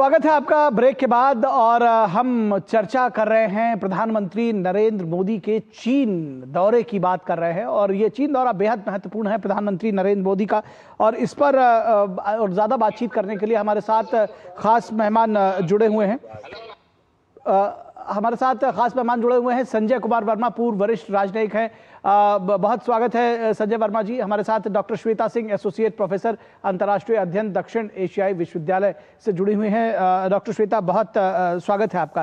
स्वागत है आपका ब्रेक के बाद। और हम चर्चा कर रहे हैं प्रधानमंत्री नरेंद्र मोदी के चीन दौरे की बात कर रहे हैं। और ये चीन दौरा बेहद महत्वपूर्ण है प्रधानमंत्री नरेंद्र मोदी का। और इस पर और ज़्यादा बातचीत करने के लिए हमारे साथ खास मेहमान जुड़े हुए हैं। हमारे साथ खास मेहमान जुड़े हुए हैं संजय कुमार वर्मा, पूर्व वरिष्ठ राजनयिक हैं। बहुत स्वागत है संजय वर्मा जी। हमारे साथ doctor Shweta Singh, associate professor अंतर्राष्ट्रीय अध्ययन, दक्षिण एशियाई विश्वविद्यालय से जुड़ी हुई हैं। डॉक्टर श्वेता, बहुत स्वागत है आपका।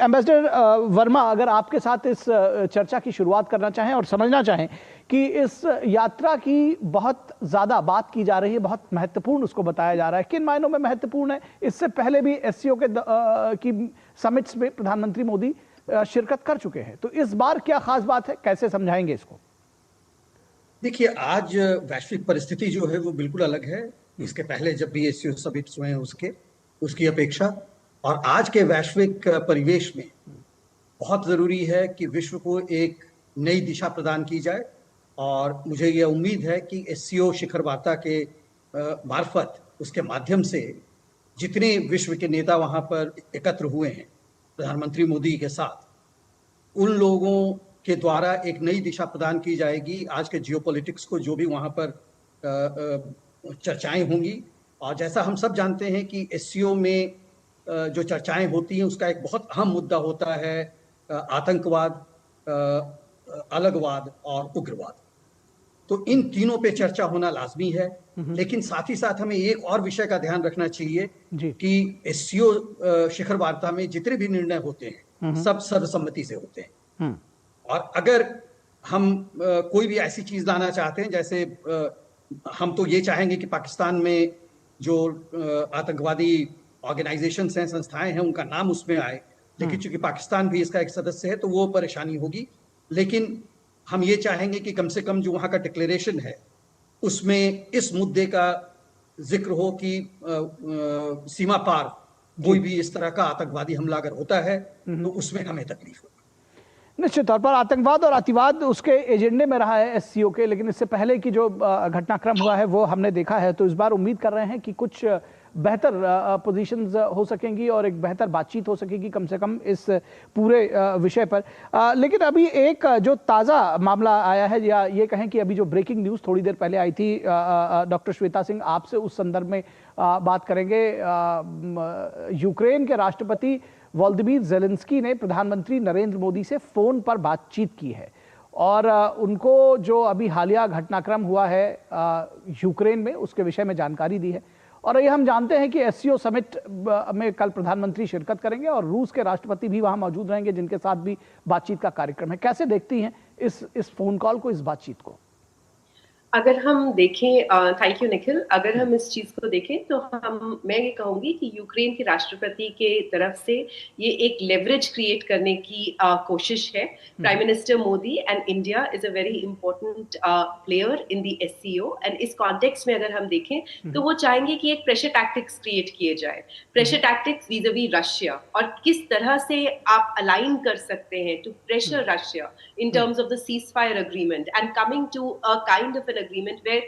एम्बेसडर वर्मा, अगर आपके साथ इस चर्चा की शुरुआत करना चाहें और समझना चाहें कि इस यात्रा की बहुत ज़्यादा बात की जा रही है, बहुत महत्वपूर्ण उसको बताया जा रहा है, किन मायनों में महत्वपूर्ण है? इससे पहले भी एससीओ की समिट्स में प्रधानमंत्री मोदी शिरकत कर चुके हैं, तो इस बार क्या खास बात है, कैसे समझाएंगे इसको? देखिए, आज वैश्विक परिस्थिति जो है वो बिल्कुल अलग है इसके पहले जब भी एससीओ समिट्स हुए हैं उसकी अपेक्षा। और आज के वैश्विक परिवेश में बहुत ज़रूरी है कि विश्व को एक नई दिशा प्रदान की जाए। और मुझे ये उम्मीद है कि एससीओ शिखर वार्ता के मार्फत, उसके माध्यम से जितने विश्व के नेता वहाँ पर एकत्र हुए हैं प्रधानमंत्री मोदी के साथ, उन लोगों के द्वारा एक नई दिशा प्रदान की जाएगी आज के जियोपॉलिटिक्स को, जो भी वहाँ पर चर्चाएं होंगी। और जैसा हम सब जानते हैं कि एससीओ में जो चर्चाएं होती हैं उसका एक बहुत अहम मुद्दा होता है आतंकवाद, अलगवाद और उग्रवाद। तो इन तीनों पे चर्चा होना लाजमी है। लेकिन साथ ही साथ हमें एक और विषय का ध्यान रखना चाहिए कि एससीओ शिखर वार्ता में जितने भी निर्णय होते हैं सब सर्वसम्मति से होते हैं। और अगर हम कोई भी ऐसी चीज लाना चाहते हैं, जैसे हम तो ये चाहेंगे कि पाकिस्तान में जो आतंकवादी ऑर्गेनाइजेशंस हैं, संस्थाएं हैं, उनका नाम उसमें आए, लेकिन चूंकि पाकिस्तान भी इसका एक सदस्य है तो वो परेशानी होगी। लेकिन हम ये चाहेंगे कि कम से कम जो वहाँ का डिक्लेरेशन है उसमें इस मुद्दे का जिक्र हो कि सीमा पार कोई भी इस तरह का आतंकवादी हमला अगर होता है तो उसमें हमें तकलीफ होगी। निश्चित तौर पर आतंकवाद और अतिवाद उसके एजेंडे में रहा है एससीओ के, लेकिन इससे पहले की जो घटनाक्रम हुआ है वो हमने देखा है। तो इस बार उम्मीद कर रहे हैं कि कुछ बेहतर पोजीशंस हो सकेंगी और एक बेहतर बातचीत हो सकेगी कम से कम इस पूरे विषय पर। लेकिन अभी एक जो ताज़ा मामला आया है, या ये कहें कि अभी जो ब्रेकिंग न्यूज़ थोड़ी देर पहले आई थी, डॉक्टर श्वेता सिंह आपसे उस संदर्भ में बात करेंगे। यूक्रेन के राष्ट्रपति वोलोदिमीर ज़ेलेंस्की ने प्रधानमंत्री नरेंद्र मोदी से फ़ोन पर बातचीत की है और उनको जो अभी हालिया घटनाक्रम हुआ है यूक्रेन में उसके विषय में जानकारी दी है। और ये हम जानते हैं कि एससीओ समिट में कल प्रधानमंत्री शिरकत करेंगे और रूस के राष्ट्रपति भी वहां मौजूद रहेंगे, जिनके साथ भी बातचीत का कार्यक्रम है। कैसे देखती हैं इस फोन कॉल को, इस बातचीत को? अगर हम देखें, थैंक यू निखिल, अगर हम इस चीज को देखें तो मैं ये कहूंगी कि यूक्रेन के राष्ट्रपति के तरफ से ये एक लेवरेज क्रिएट करने की कोशिश है। Prime minister Modi and India is a very important player in the SCO, and इस कॉन्टेक्स्ट में अगर हम देखें तो वो चाहेंगे कि एक प्रेशर टैक्टिक्स क्रिएट किए जाए, प्रेशर टैक्टिक्स वीज़-वी रशिया, और किस तरह से आप अलाइन कर सकते हैं to pressure Russia in terms of the ceasefire agreement and coming to a kind of an agreement where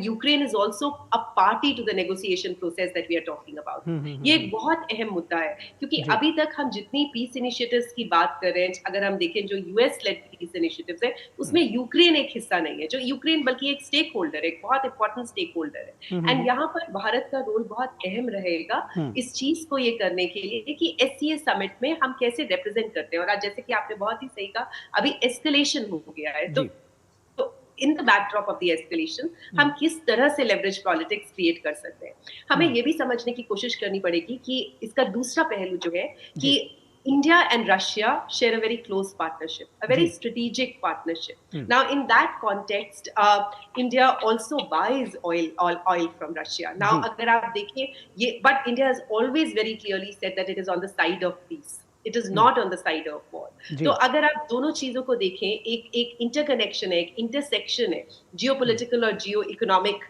Ukraine is also a party to the negotiation process that we are talking about. ये एक बहुत अहम मुद्दा है, क्योंकि अभी तक हम जितनी पीस इनिशिएटिव्स की बात कर रहे हैं, अगर हम देखें जो यूएस लेड पीस इनिशिएटिव्स है उसमें यूक्रेन एक हिस्सा नहीं है, जो यूक्रेन बल्कि एक स्टेक होल्डर है, एक बहुत इंपॉर्टेंट स्टेक होल्डर है। एंड यहाँ पर भारत का रोल बहुत अहम रहेगा इस चीज को ये करने के लिए कि एससीओ समिट में हम कैसे रिप्रेजेंट करते हैं। और आज जैसे कि आपने बहुत ही सही कहा, अभी एस्केलेशन हो गया है, तो in the backdrop of the escalation हम किस तरह से लेवरेज पॉलिटिक्स क्रिएट कर सकते हैं। हमें ये भी समझने की कोशिश करनी पड़ेगी कि इसका दूसरा पहलू जो है कि India and Russia share a very close partnership, a very strategic partnership. Now, in that context, India also buys oil from Russia. Now, अगर आप देखें ये, but India has always very clearly said that it is on the side of peace. It is not on the side of war. तो अगर आप दोनों चीजों को देखें, एक इंटरकनेक्शन है, एक इंटरसेक्शन है, जियोपॉलिटिकल और जियो इकोनॉमिक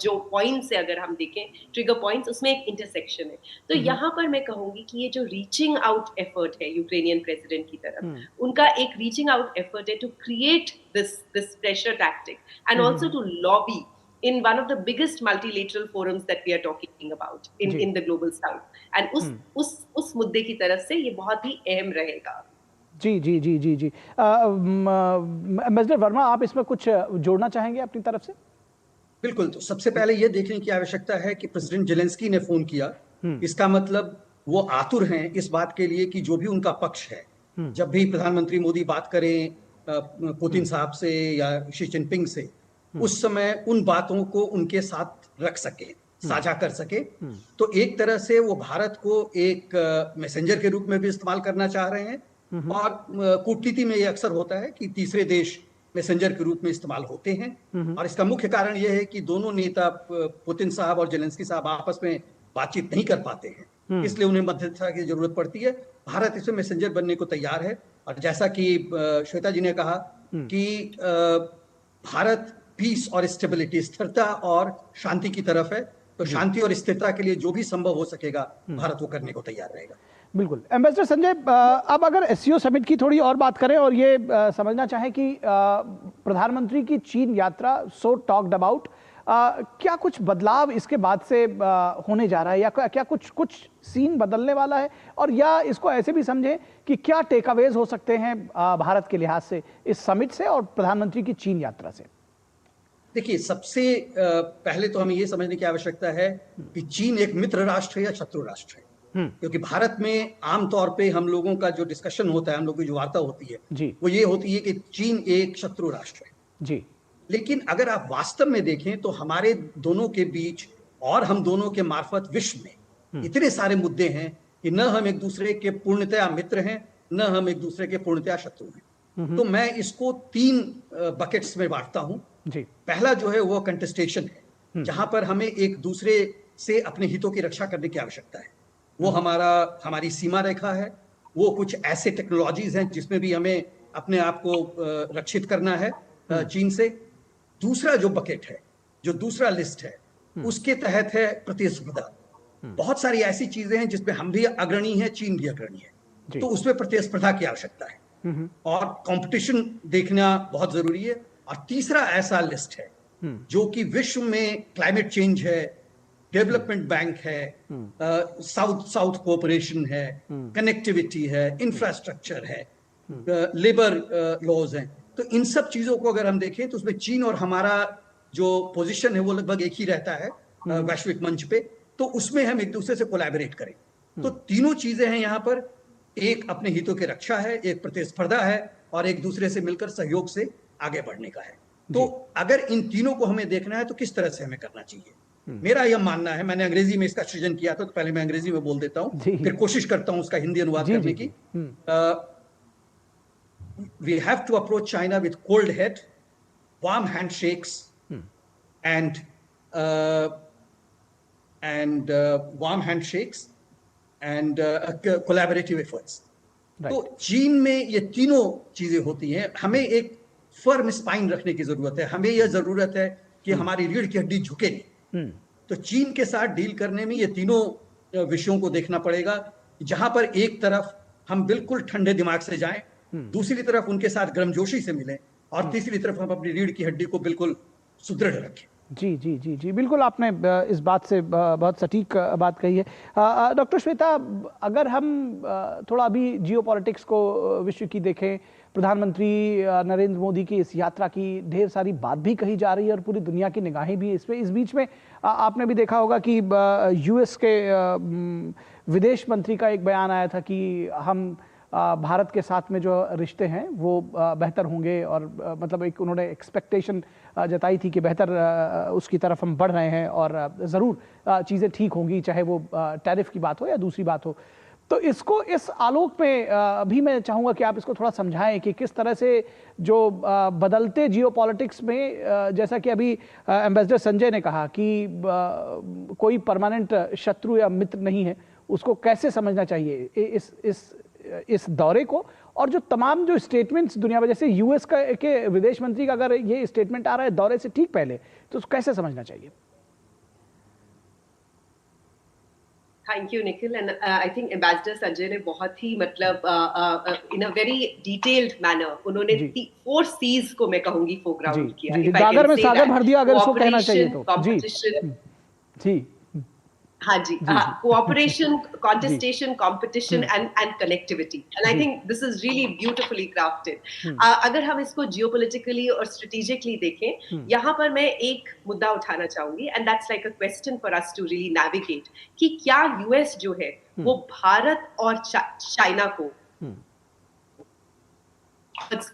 जो पॉइंट्स है, अगर हम देखें ट्रिगर पॉइंट्स, उसमें एक इंटरसेक्शन है। तो यहाँ पर मैं कहूंगी कि ये जो रीचिंग आउट एफर्ट है यूक्रेनियन प्रेसिडेंट की तरफ, उनका एक रीचिंग आउट एफर्ट है to create this pressure tactic and also to lobby in one of the biggest multilateral forums that we are talking about in the global south, and उस मुद्दे की तरफ से ये बहुत ही अहम रहेगा। जी जी जी जी जी एम्बेसडर वर्मा, आप इसमें कुछ जोड़ना चाहेंगे अपनी तरफ से? बिल्कुल, तो सबसे पहले ये देखने की आवश्यकता है कि प्रेसिडेंट जेलेंस्की ने फोन किया, इसका मतलब वो आतुर हैं इस बात के लिए कि जो भी उनका पक्ष है, जब भी प्रधानमंत्री मोदी बात करें पुतिन साहब से या शी जिनपिंग से, उस समय उन बातों को उनके साथ रख सके, साझा कर सके। तो एक तरह से वो भारत को एक मैसेंजर के रूप में भी इस्तेमाल करना चाह रहे हैं, और कूटनीति में ये अक्सर होता है कि तीसरे देश मैसेंजर के रूप में इस्तेमाल होते हैं। और इसका मुख्य कारण यह है कि दोनों नेता पुतिन साहब और जेलेंस्की साहब आपस में बातचीत नहीं कर पाते हैं, इसलिए उन्हें मध्यस्थता की जरूरत पड़ती है। भारत इसमें मैसेंजर बनने को तैयार है, और जैसा कि श्वेता जी ने कहा कि भारत पीस और स्टेबिलिटी, स्थिरता और शांति की तरफ है, तो शांति और स्थिरता के लिए जो भी संभव हो सकेगा भारत वो करने को तैयार रहेगा। बिल्कुल। एम्बेसडर संजय, अब अगर एससीओ समिट की थोड़ी और बात करें और ये समझना चाहें कि प्रधानमंत्री की चीन यात्रा सो टॉक्ड अबाउट, क्या कुछ बदलाव इसके बाद से होने जा रहा है, या क्या कुछ सीन बदलने वाला है, और या इसको ऐसे भी समझें कि क्या टेक अवेज हो सकते हैं भारत के लिहाज से इस समिट से और प्रधानमंत्री की चीन यात्रा से? देखिए, सबसे पहले तो हमें यह समझने की आवश्यकता है कि चीन एक मित्र राष्ट्र है या शत्रु राष्ट्र है। क्योंकि भारत में आमतौर पे हम लोगों का जो डिस्कशन होता है, हम लोगों की जो वार्ता होती है, वो ये होती है कि चीन एक शत्रु राष्ट्र है जी। लेकिन अगर आप वास्तव में देखें तो हमारे दोनों के बीच और हम दोनों के मार्फत विश्व में इतने सारे मुद्दे हैं कि न हम एक दूसरे के पूर्णतया मित्र हैं, न हम एक दूसरे के पूर्णतया शत्रु हैं। तो मैं इसको 3 बकेट्स में बांटता हूं जी। पहला जो है वो कंटेस्टेशन है, जहां पर हमें एक दूसरे से अपने हितों की रक्षा करने की आवश्यकता है। वो हमारी सीमा रेखा है, वो कुछ ऐसे टेक्नोलॉजीज हैं जिसमें भी हमें अपने आप को रक्षित करना है चीन से। दूसरा जो बकेट है, जो दूसरा लिस्ट है, उसके तहत है प्रतिस्पर्धा। बहुत सारी ऐसी चीजें हैं जिसमें हम भी अग्रणी हैं, चीन भी अग्रणी है, तो उसमें प्रतिस्पर्धा की आवश्यकता है और कंपटीशन देखना बहुत जरूरी है। और तीसरा ऐसा लिस्ट है जो कि विश्व में क्लाइमेट चेंज है, डेवलपमेंट बैंक है, साउथ साउथ कोऑपरेशन है, कनेक्टिविटी है, इंफ्रास्ट्रक्चर है, लेबर लॉज हैं। तो इन सब चीजों को अगर हम देखें तो उसमें चीन और हमारा जो पोजीशन है वो लगभग एक ही रहता है वैश्विक मंच पे, तो उसमें हम एक दूसरे से कोलैबोरेट करें। तो तीनों चीजें हैं यहाँ पर, एक अपने हितों की रक्षा है, एक प्रतिस्पर्धा है, और एक दूसरे से मिलकर सहयोग से आगे बढ़ने का है। तो अगर इन तीनों को हमें देखना है तो किस तरह से हमें करना चाहिए, मेरा यह मानना है, मैंने अंग्रेजी में इसका सृजन किया था, तो पहले मैं अंग्रेजी में बोल देता हूं, फिर कोशिश करता हूं उसका हिंदी अनुवाद करने की। We have to approach China with cold head, warm handshakes, and collaborative efforts. तो चीन में ये तीनों चीजें होती हैं। हमें एक फर्म स्पाइन रखने की जरूरत है, हमें यह जरूरत है कि हमारी रीढ़ की हड्डी झुके नहीं। तो चीन के साथ डील करने में ये तीनों विषयों को देखना पड़ेगा, जहां पर एक तरफ हम बिल्कुल ठंडे दिमाग से जाएं, दूसरी तरफ उनके साथ गर्मजोशी से मिलें, और तीसरी तरफ हम अपनी रीढ़ की हड्डी को बिल्कुल सुदृढ़ रखें। जी जी जी जी, बिल्कुल आपने इस बात से बहुत सटीक बात कही है। डॉक्टर श्वेता, अगर हम थोड़ा अभी जियोपॉलिटिक्स को विश्व की देखें, प्रधानमंत्री नरेंद्र मोदी की इस यात्रा की ढेर सारी बात भी कही जा रही है और पूरी दुनिया की निगाहें भी इस पे। इस बीच में आपने भी देखा होगा कि यूएस के विदेश मंत्री का एक बयान आया था कि हम भारत के साथ में जो रिश्ते हैं वो बेहतर होंगे, और मतलब एक उन्होंने एक्सपेक्टेशन जताई थी कि बेहतर उसकी तरफ हम बढ़ रहे हैं और ज़रूर चीज़ें ठीक होंगी, चाहे वो टैरिफ की बात हो या दूसरी बात हो। तो इसको इस आलोक में भी मैं चाहूँगा कि आप इसको थोड़ा समझाएं कि किस तरह से जो बदलते जियोपॉलिटिक्स में, जैसा कि अभी एम्बेसडर संजय ने कहा कि कोई परमानेंट शत्रु या मित्र नहीं है, उसको कैसे समझना चाहिए इस दौरे को, और जो तमाम जो स्टेटमेंट्स दुनिया में, जैसे यूएस के विदेश मंत्री का अगर ये स्टेटमेंट आ रहा है दौरे से ठीक पहले, तो उसको कैसे समझना चाहिए? Thank you Nikhil and I think ambassador Sanjay ने बहुत ही मतलब इन अ वेरी डिटेल्ड मैनर उन्होंने 4 C's को मैं कहूंगी फोरग्राउंड किया। गागर में सागर भर दिया अगर उसको कहना चाहिए तो। कंपटीशन जी हाँ जी, cooperation, contestation, competition and connectivity, and I think this is really beautifully crafted. अगर हम इसको जियोपॉलिटिकली और स्ट्रेटेजिकली देखें, यहाँ पर मैं एक मुद्दा उठाना चाहूंगी and that's like a question for us to really navigate कि क्या यूएस जो है वो भारत और चाइना को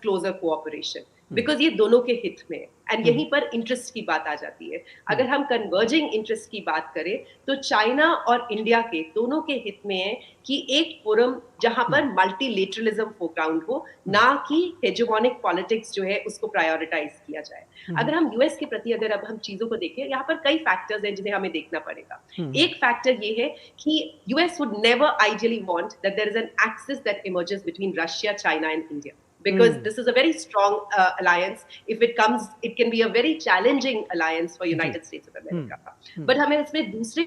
क्लोजर कोऑपरेशन, बिकॉज ये दोनों के हित में है एंड यहीं पर इंटरेस्ट की बात आ जाती है। अगर हम कन्वर्जिंग इंटरेस्ट की बात करें तो चाइना और इंडिया के दोनों के हित में है कि एक फोरम जहां पर मल्टीलेटरलिज्म फोरग्राउंड हो, ना कि हेजेमोनिक पॉलिटिक्स जो है उसको प्रायोरिटाइज किया जाए। अगर हम यूएस के प्रति अगर अब हम चीजों को देखें, यहाँ पर कई फैक्टर्स हैं जिन्हें हमें देखना पड़ेगा। एक फैक्टर ये है कि US would never ideally want that there is an axis that emerges between Russia, China and India, because this is a very strong alliance. If it comes, it can be a very challenging alliance for United States of America. But हमें इसमें दूसरे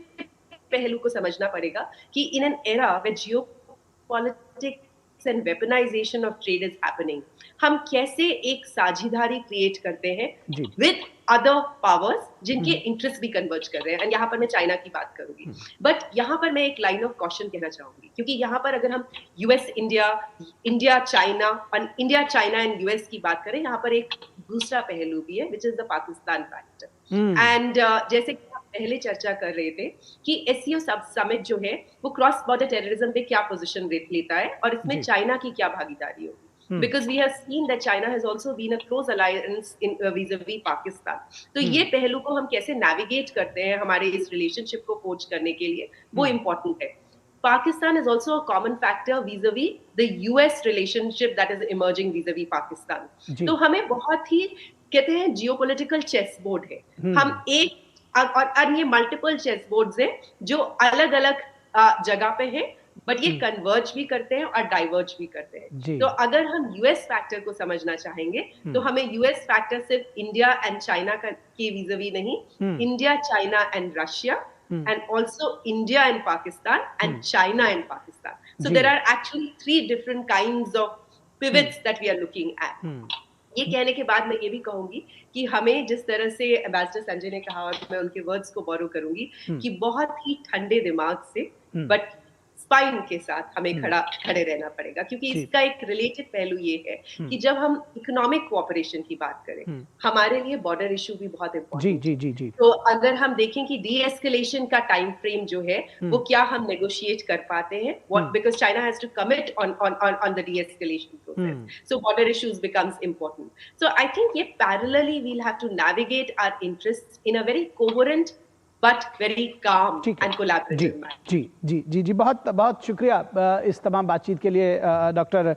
पहलू को समझना पड़ेगा कि in an era where geopolitics and weaponization of trade is happening, हम कैसे एक साझेदारी क्रिएट करते हैं with other powers जिनके इंटरेस्ट भी कन्वर्ज कर रहे हैं, एंड यहाँ पर मैं चाइना की बात करूंगी। बट यहाँ पर मैं एक लाइन ऑफ कॉशन कहना चाहूंगी, क्योंकि यहाँ पर अगर हम यूएस इंडिया, इंडिया चाइना और इंडिया चाइना एंड यूएस की बात करें, यहाँ पर एक दूसरा पहलू भी है which is the Pakistan factor. And जैसे कि हम पहले चर्चा कर रहे थे कि एससीओ समिट जो है वो क्रॉस बॉर्डर टेररिज्म पे क्या पोजीशन लेता है और इसमें चाइना की क्या भागीदारी होगी, because we have seen that China has also been a close alliance in vis-a-vis Pakistan. तो ये पहलू को हम कैसे navigate करते हैं हमारे इस relationship को forge करने के लिए, वो important है। Pakistan is also a common factor vis-a-vis the US relationship that is emerging vis-a-vis Pakistan. तो हमें बहुत ही कहते हैं geopolitical chess board है। हम एक और ये multiple chess boards हैं जो अलग-अलग जगह पे हैं, बट ये कन्वर्ज भी करते हैं और डाइवर्ज भी करते हैं। तो अगर हम यूएस फैक्टर को समझना चाहेंगे तो हमें यूएस फैक्टर सिर्फ इंडिया एंड चाइना के vis-a-vis नहीं, India, China and Russia, and also India and Pakistan and China and Pakistan. So there are actually 3 different kinds of pivots that we are looking at. ये कहने के बाद मैं ये भी कहूंगी कि हमें जिस तरह से एम्बेसडर संजय ने कहा, और मैं उनके वर्ड्स को बोरो करूंगी कि बहुत ही ठंडे दिमाग से बट स्पाइन के साथ हमें खड़े रहना पड़ेगा, क्योंकि इसका एक रिलेटेड पहलू ये है कि जब हम इकोनॉमिक कोऑपरेशन की बात करें, हमारे लिए बॉर्डर इशू भी बहुत इम्पोर्टेंट है। तो अगर हम देखें कि डी एस्केलेशन का टाइम फ्रेम जो है वो क्या हम नेगोशिएट कर पाते हैं, because China has to commit on the de-escalation process, so border issues becomes important. So I think ये parallelly we'll have to navigate our interests in a very coherent but very calm and collaborative manner. जी बहुत बहुत शुक्रिया इस तमाम बातचीत के लिए डॉक्टर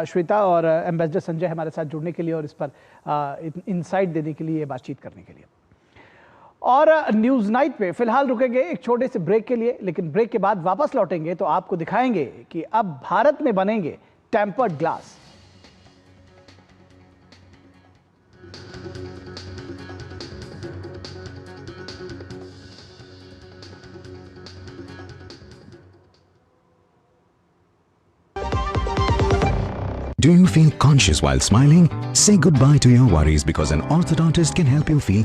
श्वेता और एम्बेसडर संजय हमारे साथ जुड़ने के लिए और इस पर इनसाइट देने के लिए, बातचीत करने के लिए। और न्यूज़ नाइट पे फिलहाल रुकेंगे एक छोटे से ब्रेक के लिए, लेकिन ब्रेक के बाद वापस लौटेंगे तो आपको दिखाएंगे कि अब भारत में बनेंगे tempered glass. Do you feel conscious while smiling? Say goodbye to your worries because an orthodontist can help you feel